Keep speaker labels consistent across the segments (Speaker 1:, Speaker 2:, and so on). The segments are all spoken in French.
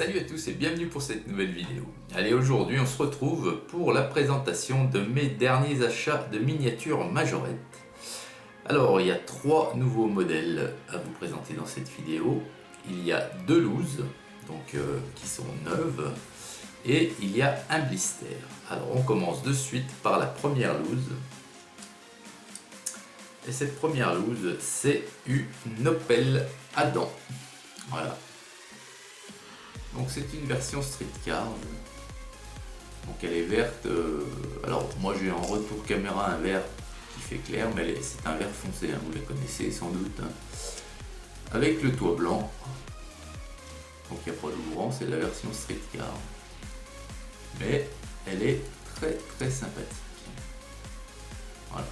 Speaker 1: Salut à tous et bienvenue pour cette nouvelle vidéo. Allez, aujourd'hui on se retrouve pour la présentation de mes derniers achats de miniatures majorettes. Alors il y a trois nouveaux modèles à vous présenter dans cette vidéo. Il y a deux looses qui sont neuves et il y a un blister. Alors on commence de suite par la première loose. Et cette première loose, c'est une Opel Adam. Voilà. Donc c'est une version streetcar. Donc elle est verte. Alors moi j'ai en retour caméra un vert qui fait clair, mais c'est un vert foncé, hein, vous la connaissez sans doute. Hein. Avec le toit blanc. Donc il n'y a pas d'ouvrant, c'est la version streetcar. Mais elle est très sympathique. Voilà.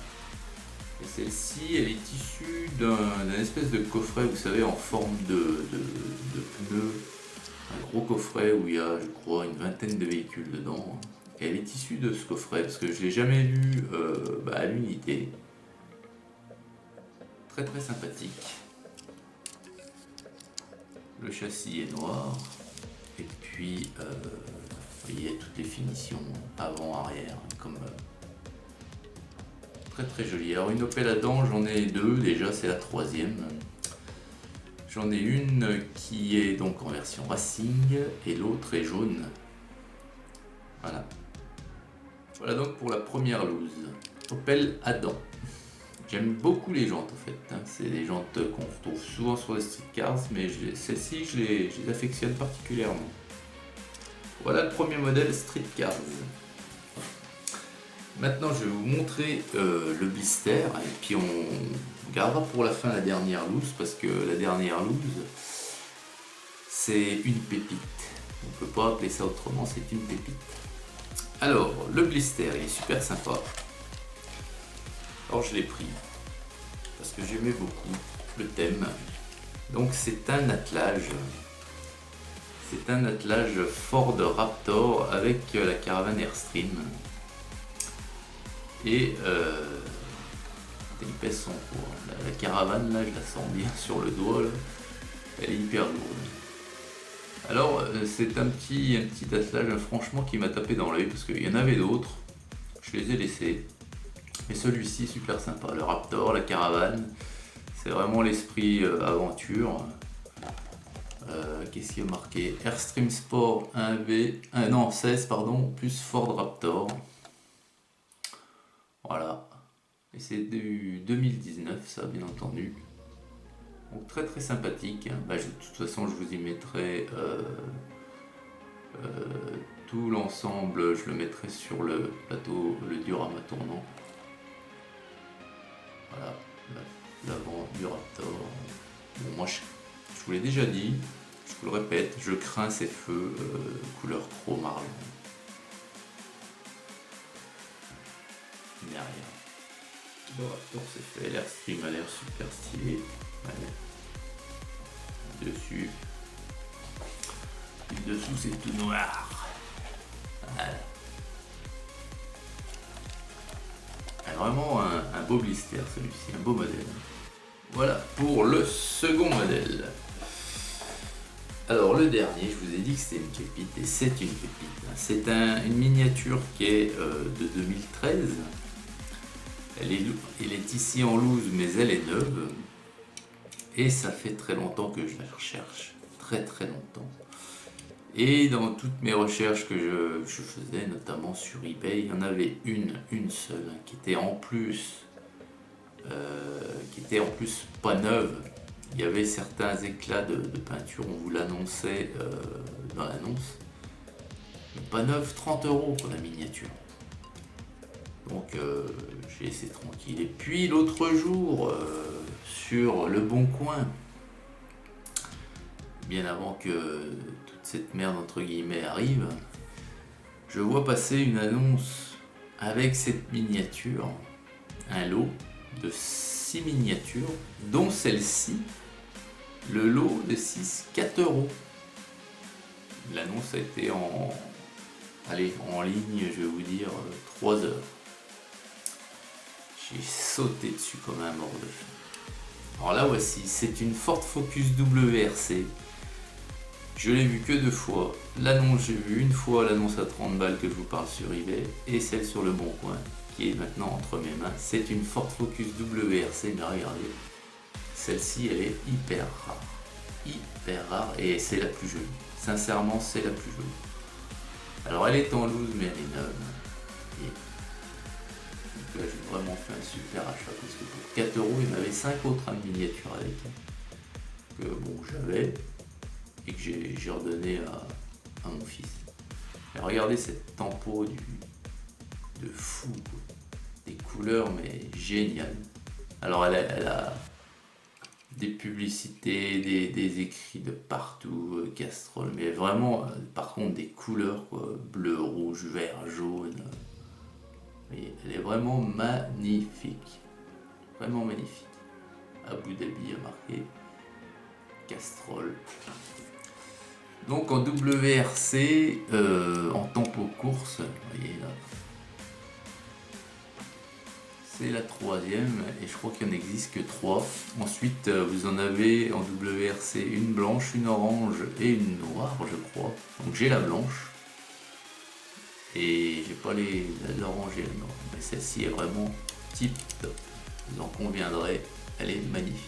Speaker 1: Et celle-ci, elle est issue d'un espèce de coffret, vous savez, en forme de pneu. Un gros coffret où il y a, je crois, une vingtaine de véhicules dedans. Et elle est issue de ce coffret, parce que je ne l'ai jamais vu à l'unité. Très sympathique. Le châssis est noir. Et puis, vous voyez, toutes les finitions avant, arrière, comme... très joli. Alors une Opel Adam, j'en ai deux déjà, c'est la troisième. J'en ai une qui est donc en version racing et l'autre est jaune. Voilà. Voilà donc pour la première loose. Opel Adam. J'aime beaucoup les jantes en fait. Hein. C'est des jantes qu'on retrouve souvent sur les street cars, mais celles-ci je les affectionne particulièrement. Voilà le premier modèle street cars. Maintenant je vais vous montrer le blister et puis on gardera pour la fin la dernière loose parce que la dernière loose c'est une pépite. On ne peut pas appeler ça autrement, c'est une pépite. Alors le blister il est super sympa. Alors je l'ai pris parce que j'aimais beaucoup le thème. Donc c'est un attelage. C'est un attelage Ford Raptor avec la caravane Airstream. Et il pèse son poids. La caravane là je la sens bien sur le doigt là. Elle est hyper lourde. Alors c'est un petit attelage franchement qui m'a tapé dans l'œil parce qu'il y en avait d'autres. Je les ai laissés. Mais celui-ci super sympa. Le Raptor, la caravane. C'est vraiment l'esprit aventure. Qu'est-ce qui est marqué? Airstream Sport 1V. Non 16 pardon, plus Ford Raptor. Voilà, et c'est du 2019 ça bien entendu. Donc très sympathique. Hein. De toute façon je vous y mettrai tout l'ensemble, je le mettrai sur le plateau, le diorama tournant. Voilà, l'avant du Raptor. Bon moi je vous l'ai déjà dit, je vous le répète, je crains ces feux couleur chrome marron. Il n'y a rien. Le Raptor c'est fait, l'Airstream a l'air super stylé. Ouais. Dessus. Et dessous c'est tout noir. Voilà. Vraiment un beau blister celui-ci, un beau modèle. Voilà pour le second modèle. Alors le dernier, je vous ai dit que c'était une pépite et c'est une pépite. C'est une miniature qui est de 2013. Elle est ici en loose mais elle est neuve et ça fait très longtemps que je la recherche, très longtemps. Et dans toutes mes recherches que je faisais, notamment sur eBay, il y en avait une seule qui était en plus pas neuve. Il y avait certains éclats de peinture, on vous l'annonçait dans l'annonce. Mais pas neuve, 30 € pour la miniature. Donc j'ai laissé tranquille. Et puis l'autre jour, sur Le Bon Coin, bien avant que toute cette merde entre guillemets arrive, je vois passer une annonce avec cette miniature, un lot de 6 miniatures, dont celle-ci, le lot de 6, 4 €. L'annonce a été en ligne, je vais vous dire, 3 heures. J'ai sauté dessus comme un mort de faim. Alors là voici, c'est une Ford Focus WRC. Je l'ai vu que 2 fois. L'annonce, j'ai vu une fois l'annonce à 30 balles que je vous parle sur eBay et celle sur le Bon Coin qui est maintenant entre mes mains. C'est une Ford Focus WRC, mais regardez, celle-ci elle est hyper rare et c'est la plus jolie. Sincèrement, c'est la plus jolie. Alors elle est en loose, mais elle est neuve. Et donc là, j'ai vraiment fait un super achat parce que pour 4 euros, il m'avait 5 autres en miniature avec. Que bon, j'avais et que j'ai redonné à mon fils. Et regardez cette tempo de fou, quoi. Des couleurs mais géniales. Alors elle a des publicités, des écrits de partout, Castrol, mais vraiment par contre des couleurs quoi, bleu, rouge, vert, jaune. Et elle est vraiment magnifique. Vraiment magnifique. Abu Dhabi a marqué Castrol. Donc en WRC, en tempo course, vous voyez là, c'est la 3e et je crois qu'il n'en existe que 3. Ensuite, vous en avez en WRC une blanche, une orange et une noire, je crois. Donc j'ai la blanche et j'ai pas l'orange et la noire. Mais celle-ci est vraiment tip top. Vous en conviendrez, elle est magnifique.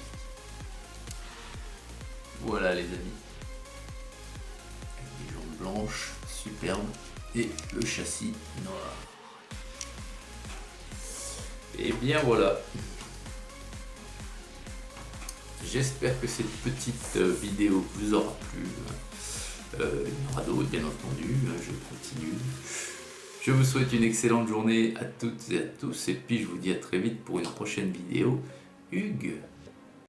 Speaker 1: Voilà les amis. Avec des jambes blanches, superbe. Et le châssis noir. Et bien voilà. J'espère que cette petite vidéo vous aura plu. Il y en aura d'autres bien entendu. Je continue. Je vous souhaite une excellente journée à toutes et à tous. Et puis je vous dis à très vite pour une prochaine vidéo. Hugues.